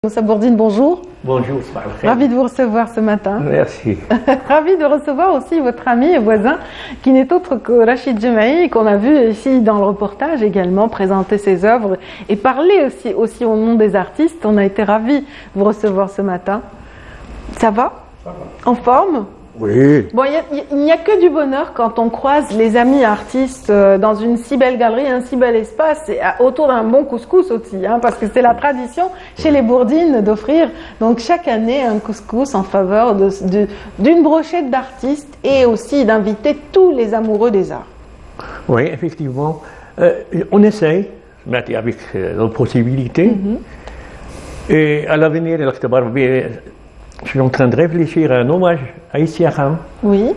Moussa Bourdine, bonjour. Bonjour, Ravi de vous recevoir ce matin. Merci. Ravi de recevoir aussi votre ami et voisin qui n'est autre que Rachid Jemaï, qu'on a vu ici dans le reportage également présenter ses œuvres et parler aussi au nom des artistes. On a été ravis de vous recevoir ce matin. Ça va? Ça va. En forme? Oui. Bon, il n'y a que du bonheur quand on croise les amis artistes dans une si belle galerie, un si bel espace, et autour d'un bon couscous aussi, hein, parce que c'est la tradition chez les Bourdines d'offrir donc chaque année un couscous en faveur d'une brochette d'artistes et aussi d'inviter tous les amoureux des arts. Oui, effectivement. On essaye, avec nos possibilités. Et à l'avenir, je suis en train de réfléchir à un hommage à Issi Akham. Oui.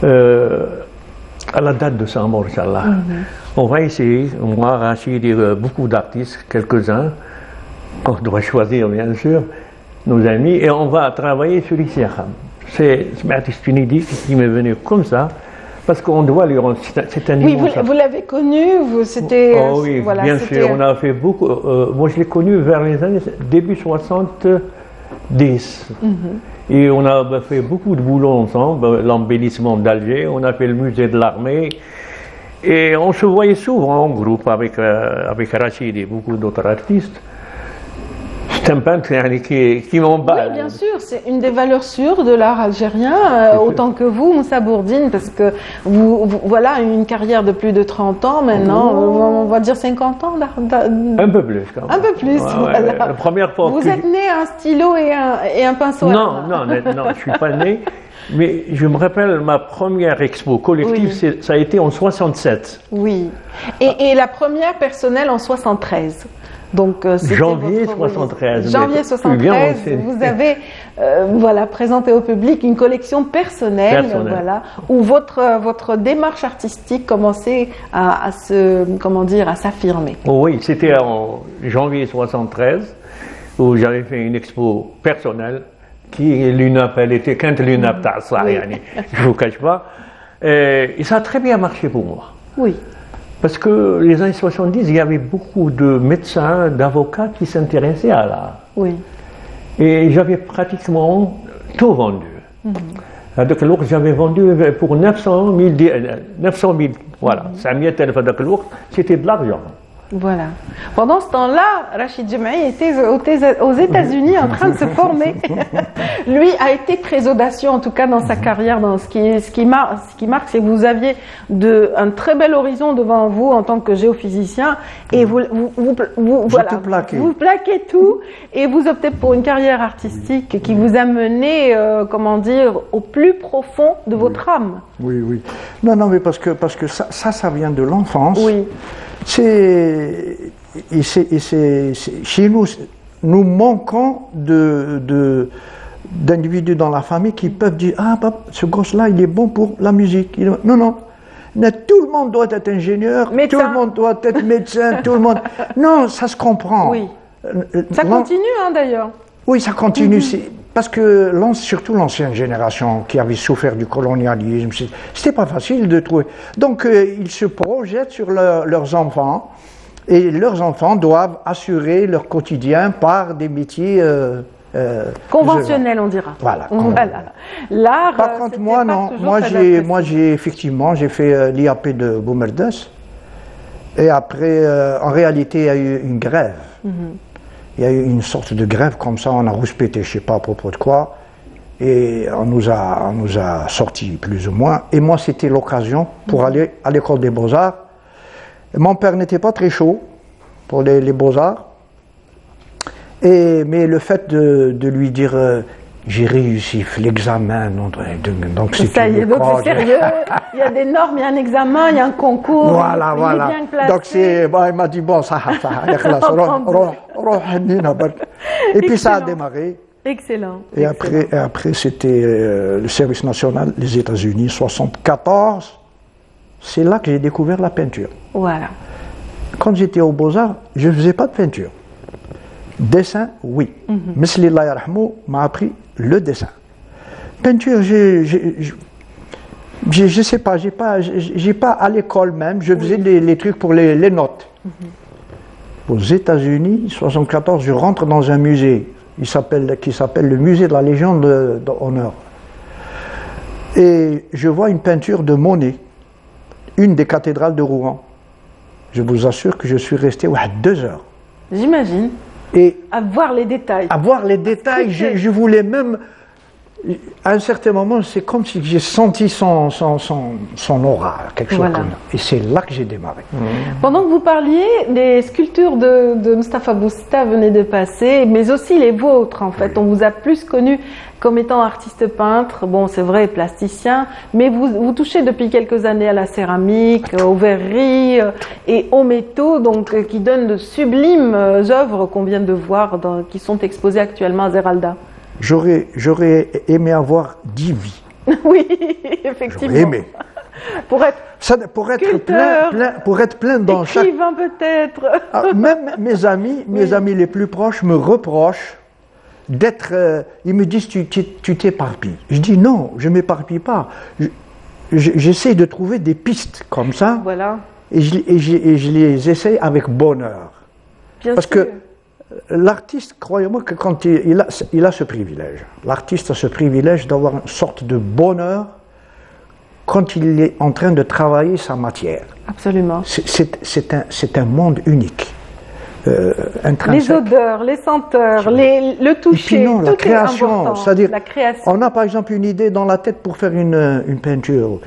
À la date de sa mort, Inch'Allah. On va essayer, moi, Rachid et beaucoup d'artistes, quelques-uns, qu'on doit choisir bien sûr, nos amis, et on va travailler sur Issi Akham. C'est une idée qui m'est venue comme ça, parce qu'on doit lui rendre, c'est un Oui, vous l'avez connu, c'était... Oh oui, voilà, bien sûr, on a fait beaucoup, moi je l'ai connu vers les années, début 70. Et on a fait beaucoup de boulot ensemble, l'embellissement d'Alger, on a fait le musée de l'armée, et on se voyait souvent en groupe avec Rachid et beaucoup d'autres artistes. C'est un peintre qui m'emballe. Oui, bien sûr, c'est une des valeurs sûres de l'art algérien, autant que vous, Moussa Bourdine, parce que voilà, une carrière de plus de 30 ans maintenant, on va dire 50 ans Un peu plus, quand même. Un peu plus, voilà. La première fois vous êtes né à un stylo et un pinceau non, je ne suis pas né, mais je me rappelle ma première expo collective, oui. Ça a été en 67. Oui, et la première personnelle en 73. Donc, janvier 73. Janvier 73, vous avez présenté au public une collection personnelle. Voilà, où votre démarche artistique commençait à s'affirmer. Oui, c'était en janvier 73 où j'avais fait une expo personnelle qui elle était quand l'UNAP je ne vous cache pas. Et ça a très bien marché pour moi. Oui. Parce que les années 70, il y avait beaucoup de médecins, d'avocats qui s'intéressaient à l'art. Oui. Et j'avais pratiquement tout vendu. Donc, j'avais vendu pour 900 000, voilà. 5 000 téléphones, c'était de l'argent. Voilà. Pendant ce temps-là, Rachid Jemaï était aux États-Unis en train de se former. Lui a été très audacieux, en tout cas dans sa carrière. Dans ce qui marque, c'est que vous aviez un très bel horizon devant vous en tant que géophysicien, et vous plaquez tout, et vous optez pour une carrière artistique qui vous a mené, au plus profond de votre âme. Oui, oui. Non, mais parce que ça vient de l'enfance. Oui. Chez nous manquons d'individus dans la famille qui peuvent dire « Ah, papa, ce gosse-là, il est bon pour la musique. » Non. Tout le monde doit être ingénieur, médecin. Tout le monde doit être médecin, tout le monde... Non, ça se comprend. Oui. Ça continue, d'ailleurs. Oui, ça continue. Parce que surtout l'ancienne génération qui avait souffert du colonialisme, c'était pas facile de trouver. Donc ils se projettent sur leurs enfants, et leurs enfants doivent assurer leur quotidien par des métiers conventionnels, on dira. Voilà. L'art. Par contre, moi non. Moi j'ai fait l'IAP de Boumerdes, et après, en réalité, il y a eu une grève. Il y a eu une sorte de grève comme ça, on a rouspété, je ne sais pas à propos de quoi, et on nous a sortis plus ou moins. Et moi, c'était l'occasion pour aller à l'école des Beaux-Arts. Mon père n'était pas très chaud pour les Beaux-Arts, mais le fait de lui dire j'ai réussi l'examen, donc c'est ça y est, donc c'est sérieux. Il y a des normes, il y a un examen, il y a un concours. Voilà. Bien placé. Donc il m'a dit bon, ça. Et puis ça a démarré. Excellent. Et après c'était le service national, les États-Unis, 74. C'est là que j'ai découvert la peinture. Voilà. Quand j'étais aux Beaux-Arts, je ne faisais pas de peinture. Dessin, oui. Mesli Allah yarhamou m'a appris le dessin. Peinture, je sais pas, j'ai pas à l'école même, je faisais les trucs pour les notes. aux États-Unis, 74, je rentre dans un musée qui s'appelle le musée de la Légion d'honneur. Et je vois une peinture de Monet, une des cathédrales de Rouen. Je vous assure que je suis resté 2 heures. J'imagine. Et à voir les détails. À voir les détails, je voulais même... À un certain moment, c'est comme si j'ai senti son aura, quelque chose comme ça. Et c'est là que j'ai démarré. Pendant que vous parliez, les sculptures de Mustapha Bousta venaient de passer, mais aussi les vôtres, en fait. Oui. On vous a plus connu comme étant artiste peintre, bon, c'est vrai, plasticien, mais vous touchez depuis quelques années à la céramique, aux verreries et aux métaux, donc qui donnent de sublimes œuvres qu'on vient de voir, qui sont exposées actuellement à Zeralda. J'aurais aimé avoir 10 vies. Oui, effectivement. J'aurais aimé. Pour être plein dans chaque... Écrivain peut-être. Même mes amis les plus proches me reprochent d'être... ils me disent, tu t'éparpilles. Je dis non, je ne m'éparpille pas. J'essaie de trouver des pistes comme ça. Voilà. Et je les essaye avec bonheur. Parce que l'artiste, croyez-moi que quand il a ce privilège, l'artiste a ce privilège d'avoir une sorte de bonheur quand il est en train de travailler sa matière. Absolument. C'est un monde unique. Les odeurs, les senteurs, le toucher, non, tout la création, c'est-à-dire, la création. On a par exemple une idée dans la tête pour faire une peinture.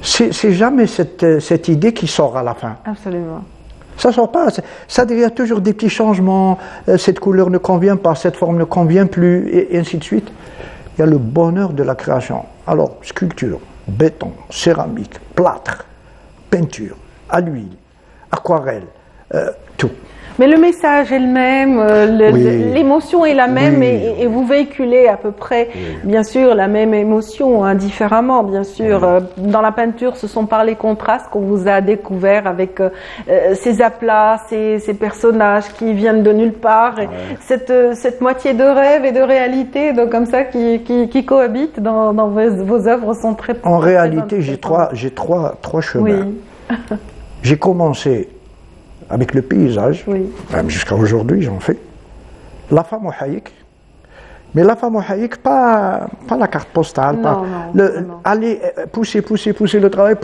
C'est jamais cette idée qui sort à la fin. Absolument. Ça ne sort pas, ça il y a toujours des petits changements, cette couleur ne convient pas, cette forme ne convient plus, et ainsi de suite. Il y a le bonheur de la création. Alors, sculpture, béton, céramique, plâtre, peinture, à l'huile, aquarelle, tout. Mais le message est le même, l'émotion est la même, et vous véhiculez à peu près, bien sûr, la même émotion, différemment, bien sûr. Dans la peinture, ce sont par les contrastes qu'on vous a découvert avec ces aplats, ces personnages qui viennent de nulle part, et cette moitié de rêve et de réalité, donc comme ça, qui cohabitent dans vos œuvres sont très... En réalité, j'ai trois chemins. Oui. J'ai commencé avec le paysage, même jusqu'à aujourd'hui j'en fais. La femme au haïk, mais la femme au haïk, pas la carte postale, aller pousser le travail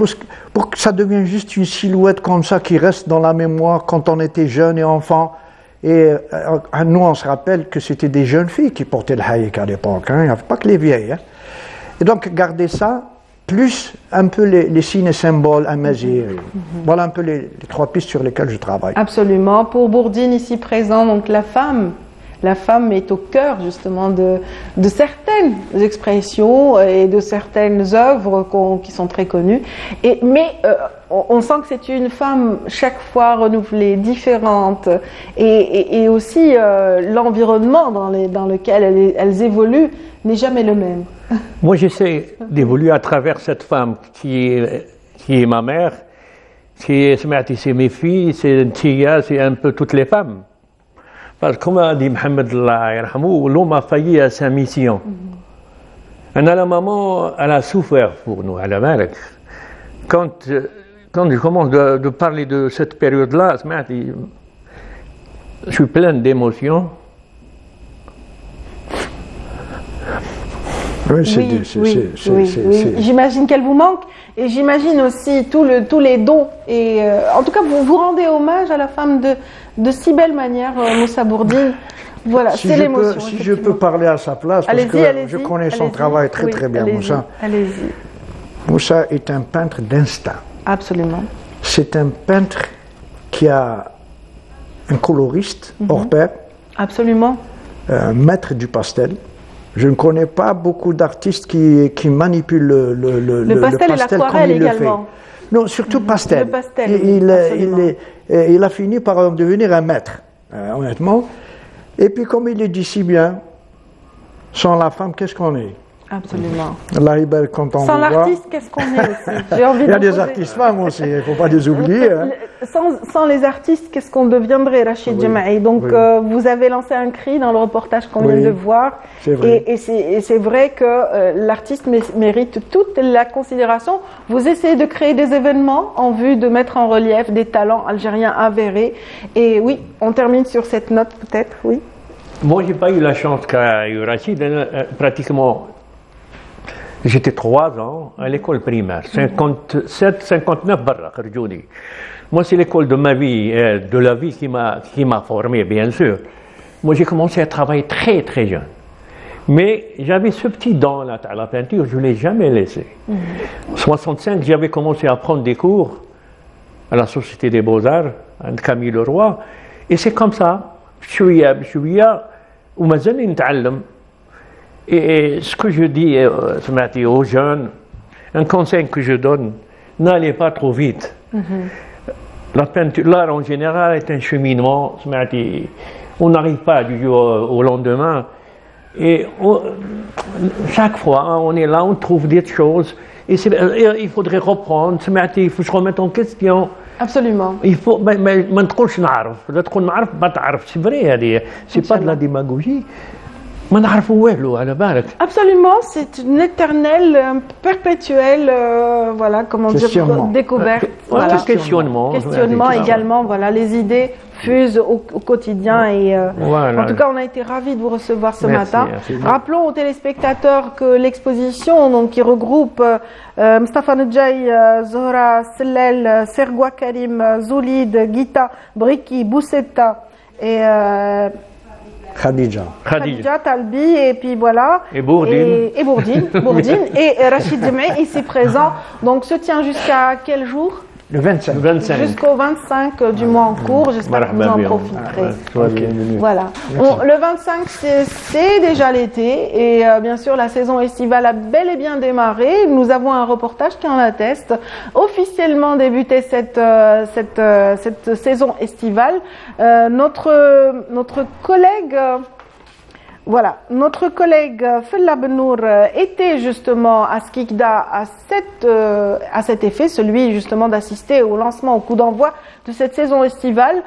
pour que ça devienne juste une silhouette comme ça qui reste dans la mémoire quand on était jeune et enfant. Et nous on se rappelle que c'était des jeunes filles qui portaient le haïk à l'époque, il n'y avait pas que les vieilles. Et donc garder ça, plus un peu les signes et symboles amazigh. Voilà un peu les 3 pistes sur lesquelles je travaille. Absolument. Pour Bourdine, ici présent, donc la femme est au cœur justement de certaines expressions et de certaines œuvres qui sont très connues. Mais on sent que c'est une femme chaque fois renouvelée, différente, et aussi l'environnement dans lequel elles évoluent n'est jamais le même. Moi, j'essaie d'évoluer à travers cette femme qui est ma mère, c'est mes filles, c'est Tia, c'est un peu toutes les femmes. Parce que comme a dit Mohamed, l'homme a failli à sa mission. La maman, elle a souffert pour nous, elle a mal. Quand je commence de parler de cette période-là, je suis plein d'émotions. Oui. J'imagine qu'elle vous manque, et j'imagine aussi tous les dons. Et en tout cas, vous rendez hommage à la femme de si belle manière, Moussa Bourdine. Voilà, c'est l'émotion. Si je peux parler à sa place, parce que je connais son travail très bien, Moussa. Allez-y. Moussa est un peintre d'instinct. Absolument. C'est un peintre qui a un coloriste hors pair. Absolument. Un maître du pastel. Je ne connais pas beaucoup d'artistes qui manipulent le pastel et l'aquarelle également. Non, surtout pastel. Le pastel, il a fini par devenir un maître, honnêtement. Et puis comme il le dit si bien, sans la femme, qu'est-ce qu'on est? Absolument. Allah Iber, quand on sans vous voit. l'artiste, qu'est-ce qu'on est aussi? J'ai envie Il y a de des poser- artistes femmes aussi, il ne faut pas les oublier. Hein. Sans les artistes, qu'est-ce qu'on deviendrait, Rachid Oui, Jemaï? Donc, oui. vous avez lancé un cri dans le reportage qu'on vient Oui, de voir. c'est vrai. Et c'est vrai que l'artiste mérite toute la considération. Vous essayez de créer des événements en vue de mettre en relief des talents algériens avérés. Et oui, on termine sur cette note peut-être, oui. Moi, j'ai pas eu la chance qu'a eu Rachid. Pratiquement, j'étais 3 ans à l'école primaire. 57, 59 barra, Kharjouni. Moi, c'est l'école de ma vie, de la vie qui m'a formé, bien sûr. Moi, j'ai commencé à travailler très, très jeune. Mais j'avais ce petit don là, à la peinture, je ne l'ai jamais laissé. En 65, j'avais commencé à prendre des cours à la Société des Beaux-Arts, à Camille Leroy. Et c'est comme ça, بشوية بشوية ومازال نتعلم. Et ce que je dis aux jeunes, un conseil que je donne, n'allez pas trop vite. La peinture, l'art en général est un cheminement. On n'arrive pas du jour au lendemain. Et chaque fois, hein, on est là, on trouve des choses. Et il faudrait reprendre, il faut se remettre en question. Absolument. Il faut, ما تقولش نعرف، لا تقول نعرف ما تعرف، c'est vrai هذه، c'est pas de la démagogie. ما نعرفوا والو على بالك. Absolument, c'est une éternelle, perpétuelle, voilà, comment dire, découverte. Voilà. Questionnement. Questionnement également, voilà, les idées fusent au quotidien et Voilà. en tout cas on a été ravis de vous recevoir ce Merci, matin. merci. Rappelons aux téléspectateurs que l'exposition donc, qui regroupe Mustafa Nedjaï, Zohra Sellel, Sergoua Karim, Zoulid, Gita, Briki, Boussetta et Khadija. Khadija Talbi et puis voilà Et Bourdine. et Bourdine et Rachid Jemaï ici présent. Donc se tient jusqu'à quel jour? Le 25. Le 25. Jusqu'au 25 du mois en cours. J'espère que vous en profiterez. Voilà. Le 25 c'est déjà l'été et bien sûr la saison estivale a bel et bien démarré. Nous avons un reportage qui en atteste. Officiellement débuté cette saison estivale. Notre collègue voilà, notre collègue Fella Benour était justement à Skikda à cet effet, celui justement d'assister au lancement, au coup d'envoi de cette saison estivale.